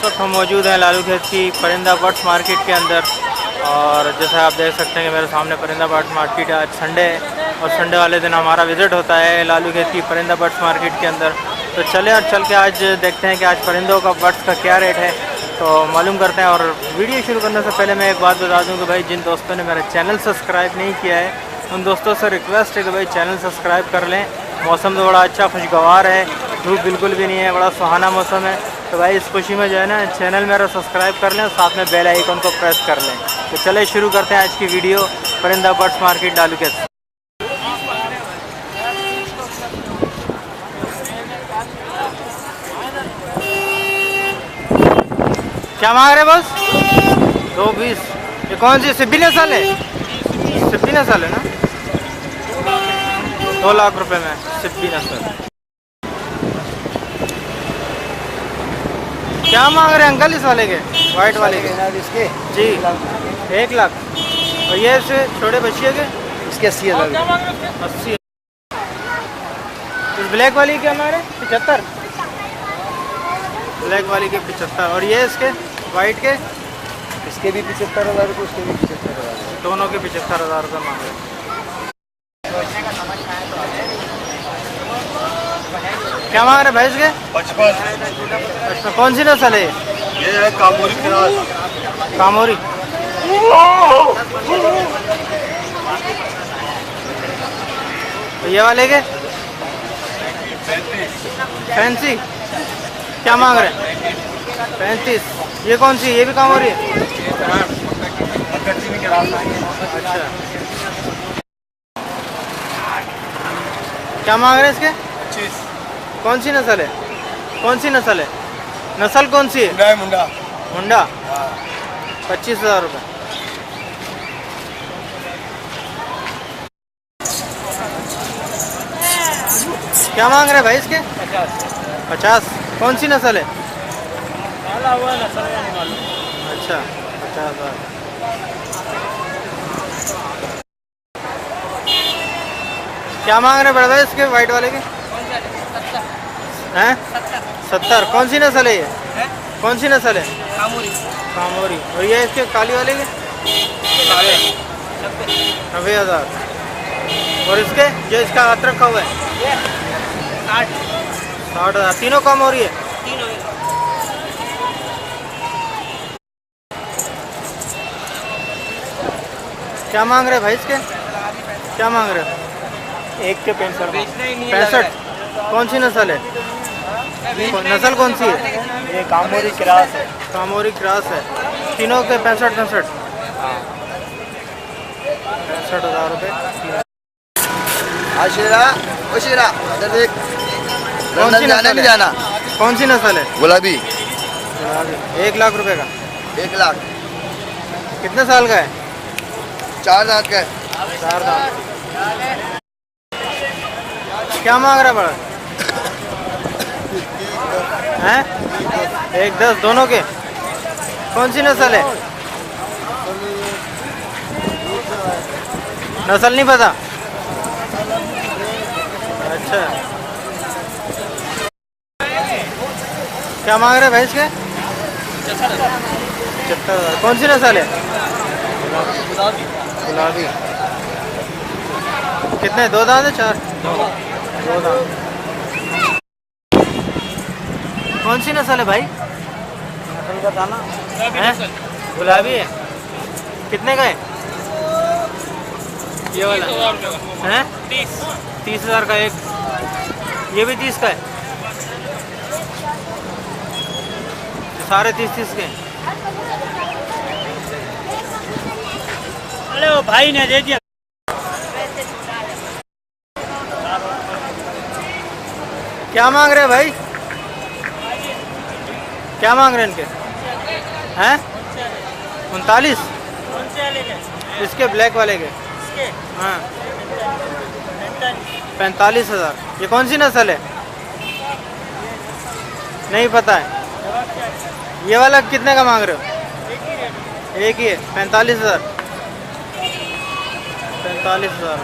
वक्त हम मौजूद हैं लालू खेत की परिंदा बर्ड्स मार्केट के अंदर। और जैसा आप देख सकते हैं कि मेरे सामने परिंदा बर्ड्स मार्केट है। आज संडे है और संडे वाले दिन हमारा विज़िट होता है लालू खेत की परिंदा बर्ड्स मार्केट के अंदर। तो चले और चल के आज देखते हैं कि आज परिंदों का बर्ड्स का क्या रेट है, तो मालूम करते हैं। और वीडियो शुरू करने से पहले मैं एक बात बता दूं कि भाई जिन दोस्तों ने मेरा चैनल सब्सक्राइब नहीं किया है उन दोस्तों से रिक्वेस्ट है कि भाई चैनल सब्सक्राइब कर लें। मौसम तो बड़ा अच्छा खुशगवार है, धूप बिल्कुल भी नहीं है, बड़ा सुहाना मौसम है। तो भाई इस खुशी में जो है ना चैनल मेरा सब्सक्राइब कर लें और साथ में बेल आइकन को प्रेस कर लें। तो चले शुरू करते हैं आज की वीडियो परिंदा बर्ड्स मार्केट लालू खेत। क्या मांग रहे बस 220। ये कौन सी सिब्बी नस्ल है? सिब्बी नस्ल है ना, 2 लाख रुपए में सिब्बी नस्ल। क्या मांग रहे हैं अंकल इस वाले के, वाइट वाले के? इसके जी 1 लाख। और ये से छोटे बच्चियों के इसके 80,000। 80। इस ब्लैक वाली क्या मांग रहे हैं? 75। ब्लैक वाली के 75। और ये इसके वाइट के? इसके भी 75,000 रुपये, उसके भी 75,000। दोनों के 75,000 रुपये मांग रहे हैं। क्या मांग रहे भैंस के? 55। कौन सी नस्ल है ये है कामोरी क्रॉस। कामोरी। ये वाले के 35। क्या मांग रहे हैं? 35। ये कौन सी? ये भी कामोरी है? अच्छा। क्या मांग रहे हैं इसके? 25। कौन सी नस्ल है? कौन सी नस्ल है? नस्ल कौन सी है? मुंडा। मुंडा। 25,000 रुपये। क्या मांग रहे हैं भाई इसके? 50। कौन सी नस्ल है? अच्छा 50,000। क्या मांग रहे हैं बड़े भाई इसके वाइट वाले के? हैं 70। कौन सी नस्ल है ये? कौन सी नस्ल है? कामोरी। कामोरी। और ये इसके काली वाले के? 90,000। और इसके जो इसका हाथ रखा हुआ है? 60,000। तीनों कामोरी है? क्या मांग रहे भाई इसके? क्या मांग रहे हो? एक के 65। 65। कौन सी नस्ल है? नस्ल कौन सी है? ये कामोरी क्रॉस है। कामोरी क्रॉस है। तीनों के 65। 65,000 रुपये। आशिरा उशिरा इधर देख। कौन सी जाना नस्ल नहीं है? जाना? कौन सी नस्ल है? गुलाबी। 1 लाख रुपए का। 1 लाख। कितने साल का है? 4 दांत का है। 4 दांत। क्या मांग रहा बड़ा? हैं 1,10 दोनों के? कौन सी नस्ल है? नस्ल नहीं पता? अच्छा। क्या मांग रहे भैंस के? 75,000। कौन सी नस्ल है? गुलाबी। कितने? 2 दांत है? 4? 2 दांत। कौन सी नस्ल है भाई? नस्ल का था ना? हैं? गुलाबी है। कितने का है ये वाला? हैं 30,000 का एक। ये भी 30 का है? सारे 30 के। अरे वो भाई ने दे दिया। क्या मांग रहे हैं भाई? क्या मांग रहे हैं इनके? हैं 39। इसके ब्लैक वाले के? हाँ 45,000। ये कौन सी नस्ल है? नहीं पता है। ये वाला कितने का मांग रहे हो? एक ही है 45,000। 45,000।